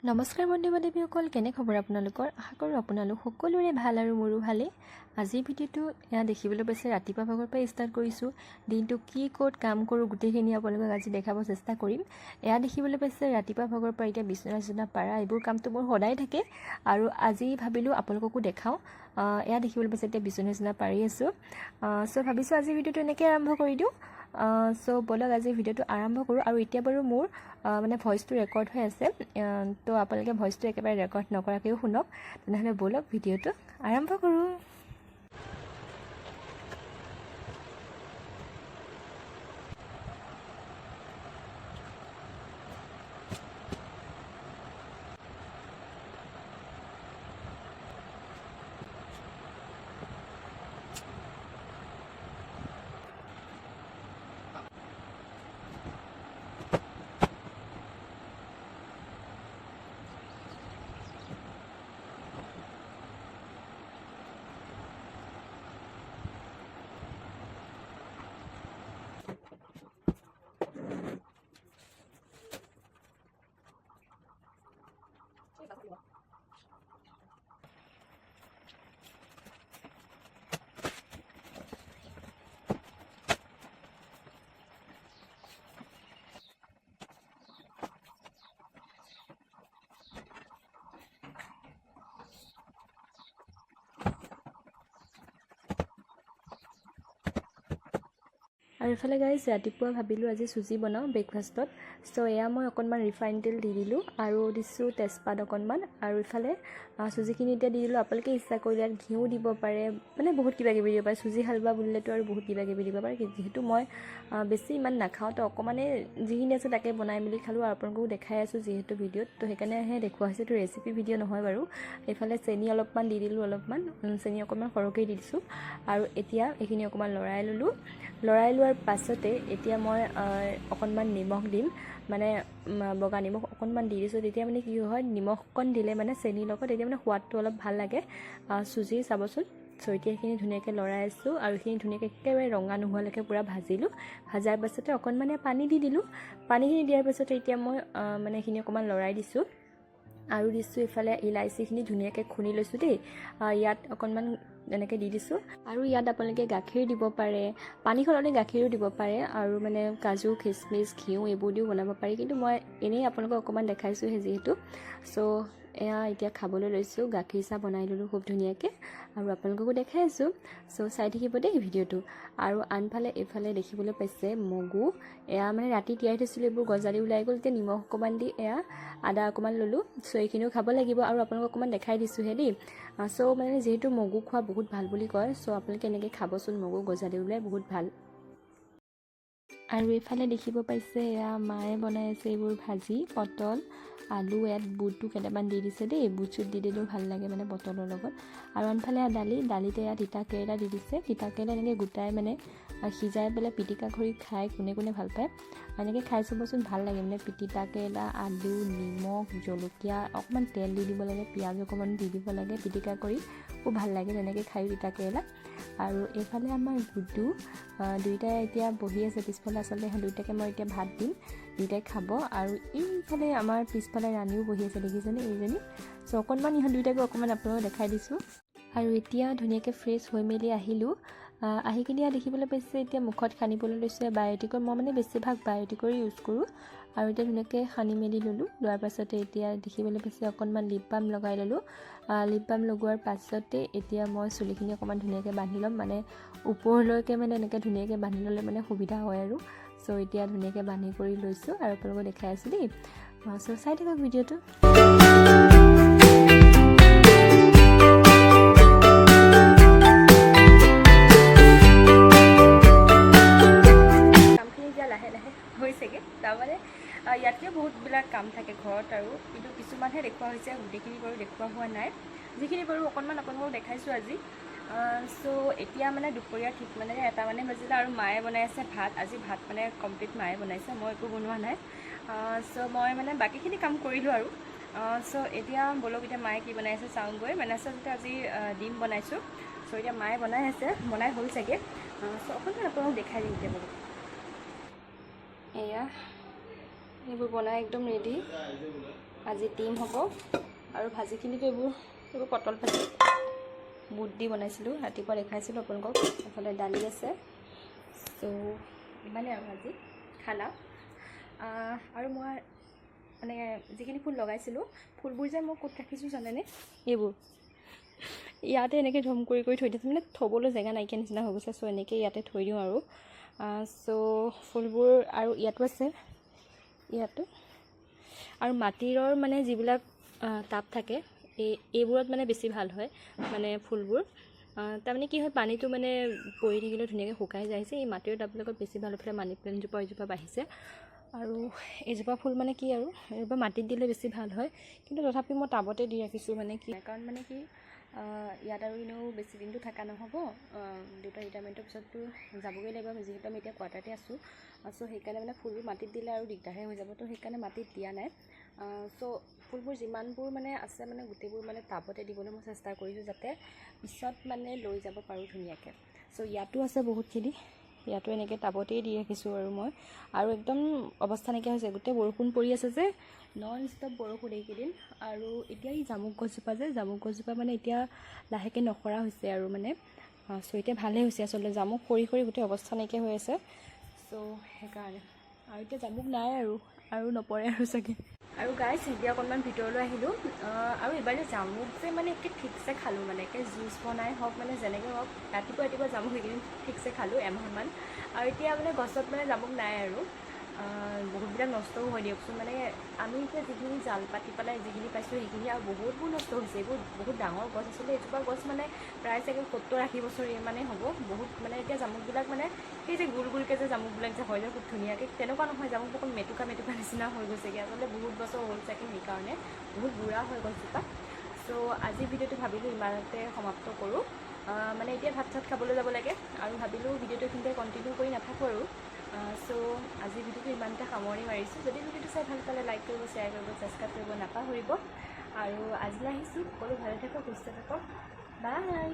নমস্কাৰ বন্ধু বান্ধৱীসকল, কেনে খবৰ আপোনালোকৰ? আশা কৰোঁ আপোনালোক সকলোৰে ভাল আৰু মোৰো ভালেই। আজিৰ ভিডিঅ'টো এয়া দেখিবলৈ পাইছে, ৰাতিপুৱা ভাগৰ পৰা ষ্টাৰ্ট কৰিছোঁ। দিনটো কি ক'ত কাম কৰোঁ গোটেইখিনি আপোনালোকক আজি দেখাব চেষ্টা কৰিম। এয়া দেখিবলৈ পাইছে ৰাতিপুৱা ভাগৰ পৰা এতিয়া বিচনা পাৰা এইবোৰ কামটো মোৰ সদায় থাকে আৰু আজি ভাবিলোঁ আপোনালোককো দেখাওঁ। এয়া দেখিবলৈ পাইছে এতিয়া বিচনা পাৰি আছোঁ। চ' ভাবিছোঁ আজিৰ ভিডিঅ'টো এনেকৈ আৰম্ভ কৰি দিওঁ। চ' ব'লক আজিৰ ভিডিঅ'টো আৰম্ভ কৰোঁ। আৰু এতিয়া বাৰু মোৰ মানে ভইচটো ৰেকৰ্ড হৈ আছে, তো আপোনালোকে ভইচটো একেবাৰে ৰেকৰ্ড নকৰাকৈও শুনক। তেনেহ'লে ব'লক ভিডিঅ'টো আৰম্ভ কৰোঁ। আৰু ইফালে গাইজ ৰাতিপুৱা ভাবিলোঁ আজি চুজি বনাওঁ ব্ৰেকফাষ্টত। চ' এয়া মই অকণমান ৰিফাইন তেল দি দিলোঁ আৰু দিছোঁ তেজপাত অকণমান। আৰু ইফালে চুজিখিনি এতিয়া দি দিলোঁ। আপোনালোকে ইচ্ছা কৰিলে ইয়াত ঘিউ দিব পাৰে, মানে বহুত কিবা কিবি দিব পাৰে। চুজি হালৱা বুলিলেতো আৰু বহুত কিবা কিবি দিব পাৰে। যিহেতু মই বেছি ইমান নাখাওঁ, তো অকণমানে যিখিনি আছে তাকে বনাই মেলি খালোঁ আৰু আপোনালোককো দেখাই আছোঁ যিহেতু ভিডিঅ'ত, তো সেইকাৰণেহে দেখুওৱা হৈছে। এইটো ৰেচিপি ভিডিঅ' নহয় বাৰু। এইফালে চেনি অলপমান দি দিলোঁ, চেনি অকণমান সৰহকৈ দি দিছোঁ। আৰু এতিয়া এইখিনি অকণমান লৰাই ল'লোঁ। লৰাই লোৱাৰ পাছতে এতিয়া মই অকণমান নিমখ দিম, মানে বগা নিমখ অকণমান দি দিছোঁ। তেতিয়া মানে কি হয়, নিমখ অকণ দিলে মানে চেনিৰ লগত তেতিয়া মানে সোৱাদটো অলপ ভাল লাগে চুজিৰ, চাবচোন। চ' এতিয়া এইখিনি ধুনীয়াকৈ লৰাই আছোঁ আৰু এইখিনি ধুনীয়াকৈ একেবাৰে ৰঙা নোহোৱালৈকে পূৰা ভাজিলোঁ। ভাজাৰ পাছতে অকণমান পানী দি দিলোঁ। পানীখিনি দিয়াৰ পাছতে এতিয়া মই মানে এইখিনি অকণমান লৰাই দিছোঁ আৰু দিছোঁ এইফালে ইলাইচিখিনি ধুনীয়াকৈ খুন্দি লৈছোঁ দেই। ইয়াত অকণমান এনেকৈ দি দিছোঁ। আৰু ইয়াত আপোনালোকে গাখীৰ দিব পাৰে, পানী সলনি গাখীৰো দিব পাৰে, আৰু মানে কাজু, খিচমিচ, ঘিউ এইবোৰ দিও বনাব পাৰি। কিন্তু মই এনেই আপোনালোকক অকণমান দেখাইছোঁহে যিহেতু। চ' এয়া এতিয়া খাবলৈ লৈছোঁ। গাখীৰ চাহ বনাই ল'লোঁ খুব ধুনীয়াকৈ আৰু আপোনালোককো দেখাই আছোঁ। চ' চাই থাকিব দেই ভিডিঅ'টো। আৰু আনফালে এইফালে দেখিবলৈ পাইছে মগু, এয়া মানে ৰাতি তিয়াই থৈছিলোঁ, এইবোৰ গজালি ওলাই গ'ল। এতিয়া নিমখ অকণমান দি এয়া আদা অকণমান ল'লোঁ। চ' এইখিনিও খাব লাগিব আৰু আপোনালোকক অকণমান দেখাই দিছোঁহে দেই। চ' মানে যিহেতু মগু খোৱা বহুত ভাল বুলি কয়, চ' আপোনালোকে এনেকৈ খাবচোন, মগু গজালি ওলাই বহুত ভাল। আৰু এইফালে দেখিব পাইছে এয়া মায়ে বনাই আছে এইবোৰ ভাজি, পটল, আলু, ইয়াত বুটটো কেইটামান দি দিছে দেই। বুট চুট দি দিলেও ভাল লাগে মানে পটলৰ লগত। আৰু আনফালে দালিতে ইয়াত তিতা কেৰেলা দি দিছে। তিতা কেৰেলা এনেকৈ গোটাই মানে সিজাই পেলাই পিটিকা কৰি খাই কোনে কোনে ভাল পায়। এনেকৈ খাই চাবচোন, ভাল লাগে মানে। তিতা কেৰেলা, আলু, নিমখ, জলকীয়া, অকণমান তেল দি দিব লাগে, পিঁয়াজ অকণমান দি দিব লাগে, পিটিকা কৰি খুব ভাল লাগে তেনেকৈ খায়ো তিতা কেৰেলা। আৰু এইফালে আমাৰ গুড্ডু দুইটাই এতিয়া বহি আছে পিছফালে। আচলতে দুইটাকে মই এতিয়া ভাত দিম, দুইটাই খাব। আৰু এইফালে আমাৰ পিছফালে ৰাণীও বহি আছে, দেখিছেনে এইজনী। চ' অকণমান ইহঁত দুইটাকে অকণমান আপোনালোকক দেখাই দিছোঁ। আৰু এতিয়া ধুনীয়াকৈ ফ্ৰেছ হৈ মেলি আহিলোঁ। আহি কিনে দেখিবলৈ পাইছে এতিয়া মুখত সানিবলৈ লৈছোঁ বায়'টিকৰ। মই মানে বেছিভাগ বায়'টিকৰে ইউজ কৰোঁ। আৰু এতিয়া ধুনীয়াকৈ সানি মেলি ল'লোঁ। লোৱাৰ পাছতে এতিয়া দেখিবলৈ পাইছে অকণমান লিপ বাম লগাই ল'লোঁ। লিপ বাম লগোৱাৰ পাছতে এতিয়া মই চুলিখিনি অকণমান ধুনীয়াকৈ বান্ধি ল'ম, মানে ওপৰলৈকে মানে এনেকৈ ধুনীয়াকৈ বান্ধি ল'লে মানে সুবিধা হয় আৰু। চ' এতিয়া ধুনীয়াকৈ বান্ধি কৰি লৈছোঁ আৰু আপোনালোকক দেখাই আছোঁ দেই। চ' চাই থাকক ভিডিঅ'টো। হৈছেগৈ তাৰমানে ইয়াতকৈ বহুতবিলাক কাম থাকে ঘৰত, আৰু কিন্তু কিছুমানহে দেখুওৱা হৈছে, গোটেইখিনি বাৰু দেখুওৱা হোৱা নাই। যিখিনি বাৰু অকণমান আপোনালোকক দেখাইছোঁ আজি। চ' এতিয়া মানে দুপৰীয়া ঠিক মানে 1টা মানে বাজিলে আৰু মায়ে বনাই আছে ভাত। আজি ভাত মানে কমপ্লিট মায়ে বনাইছে, মই একো বনোৱা নাই। চ' মই মানে বাকীখিনি কাম কৰিলোঁ আৰু। চ' এতিয়া ব'লক এতিয়া মায়ে কি বনাই আছে চাওঁগৈ। মানে আচলতে আজি ডিম বনাইছোঁ। চ' এতিয়া মায়ে বনাই আছে, বনাই হ'ল চাগে। চ' অকণমান আপোনালোকক দেখাই দিম এতিয়া ব'লক। এয়া এইবোৰ বনাই একদম ৰেডি। আজি ডিম হ'ব আৰু ভাজিখিনিতো এইবোৰ পটল ভাজি বুট দি বনাইছিলোঁ, ৰাতিপুৱা দেখাইছিলোঁ আপোনালোকক। এফালে দালি আছে। চ' ইমানেই আৰু আজি খানা। আৰু মই মানে যিখিনি ফুল লগাইছিলোঁ, ফুলবোৰ যে মই ক'ত ৰাখিছোঁ জানেনে? এইবোৰ ইয়াতে এনেকৈ ধুম কৰি থৈ দিছোঁ, মানে থ'বলৈ জেগা নাইকিয়া নিচিনা হৈ গৈছে। চ' এনেকৈ ইয়াতে থৈ দিওঁ আৰু। চ' ফুলবোৰ আৰু ইয়াতো আছে, ইয়াতো। আৰু মাটিৰৰ মানে যিবিলাক টাব থাকে, এইবোৰত মানে বেছি ভাল হয় মানে ফুলবোৰ। তাৰমানে কি হয়, পানীটো মানে পৰি থাকিলেও ধুনীয়াকৈ শুকাই যাইছে। এই মাটিৰ টাববিলাকত বেছি ভাল হৈ পেলাই মানি প্লেণ্টজোপা এইজোপা বাঢ়িছে। আৰু এইজোপা ফুল মানে কি আৰু, এইজোপা মাটিত দিলে বেছি ভাল হয়, কিন্তু তথাপি মই টাবতে দি ৰাখিছোঁ। মানে কি কাৰণ মানে কি, ইয়াত আৰু এনেও বেছি দিনটো থকা নহ'ব। দেউতা ৰিটায়াৰমেণ্টৰ পিছততো যাবগৈ লাগিব, যিহেতু আমি এতিয়া কোৱাৰ্টাৰতে আছোঁ। চ' সেইকাৰণে মানে ফুলবোৰ মাটিত দিলে আৰু দিগদাৰহে হৈ যাব। তো সেইকাৰণে মাটিত দিয়া নাই। চ' ফুলবোৰ যিমানবোৰ মানে আছে মানে গোটেইবোৰ মানে টাবতে দিবলৈ মই চেষ্টা কৰিছোঁ, যাতে পিছত মানে লৈ যাব পাৰোঁ ধুনীয়াকৈ। চ' ইয়াতো আছে বহুতখিনি, ইয়াতো এনেকৈ টাবতেই দি ৰাখিছোঁ আৰু মই। আৰু একদম অৱস্থা নাইকিয়া হৈছে, গোটেই বৰষুণ পৰি আছে যে, নন ষ্টপ বৰষুণ এইকেইদিন। আৰু এতিয়া এই জামুক গছজোপা মানে এতিয়া লাহেকৈ নসৰা হৈছে আৰু মানে। চ' এতিয়া ভালেই হৈছে আচলতে, জামুক সৰি গোটেই অৱস্থা নাইকিয়া হৈ আছে। চ' সেইকাৰণে আৰু এতিয়া জামুক নাই আৰু নপৰে আৰু চাগে। আৰু গাইছ, এতিয়া অকণমান ভিতৰলৈ আহিলোঁ। আৰু এইবাৰ জামুক যে মানে একে ঠিকছে খালোঁ, মানে একে জুচ বনাই হওক, মানে যেনেকৈ হওক, ৰাতিপুৱা জামুক সেইকেইদিন ঠিকছে খালোঁ এমাহমান। আৰু এতিয়া মানে গছত মানে জামুক নাই আৰু। বহুতবিলাক নষ্টও হয় দিয়কচোন। মানে আমি এতিয়া যিখিনি জাল পাতি পেলাই যিখিনি পাইছোঁ সেইখিনি, আৰু বহুতবোৰ নষ্ট হৈছে। এইবোৰ বহুত ডাঙৰ গছ আছিলে। এজোপা গছ মানে প্ৰায় চাগে 70-80 বছৰ ইমানেই হ'ব। বহুত মানে এতিয়া জামুকবিলাক মানে সেই যে গোলকৈ যে জামুকবিলাক যে হয় যে খুব ধুনীয়াকৈ, তেনেকুৱা নহয়। জামুক অকণ মেটুকা নিচিনা হৈ গৈছেগৈ। আচলতে বহুত বছৰ হ'ল চাগে, সেইকাৰণে বহুত বুঢ়া হৈ গছজোপা। চ' আজিৰ ভিডিঅ'টো ভাবিলোঁ ইমানতে সমাপ্ত কৰোঁ। মানে এতিয়া ভাত চাত খাবলৈ যাব লাগে, আৰু ভাবিলোঁ ভিডিঅ'টো এইখিনিতে কণ্টিনিউ কৰি নাথাকোঁ আৰু। চ' আজিৰ ভিডিঅ'টো ইমানতে সামৰণি মাৰিছোঁ। যদি ভিডিঅ'টো চাই ভাল পালে লাইক কৰিব, শ্বেয়াৰ কৰিব, ছাবস্ক্ৰাইব কৰিব নাপাহৰিব। আৰু আজিলৈ আহিছোঁ। সকলো ভালে থাকক, সুস্থ থাকক। বাই।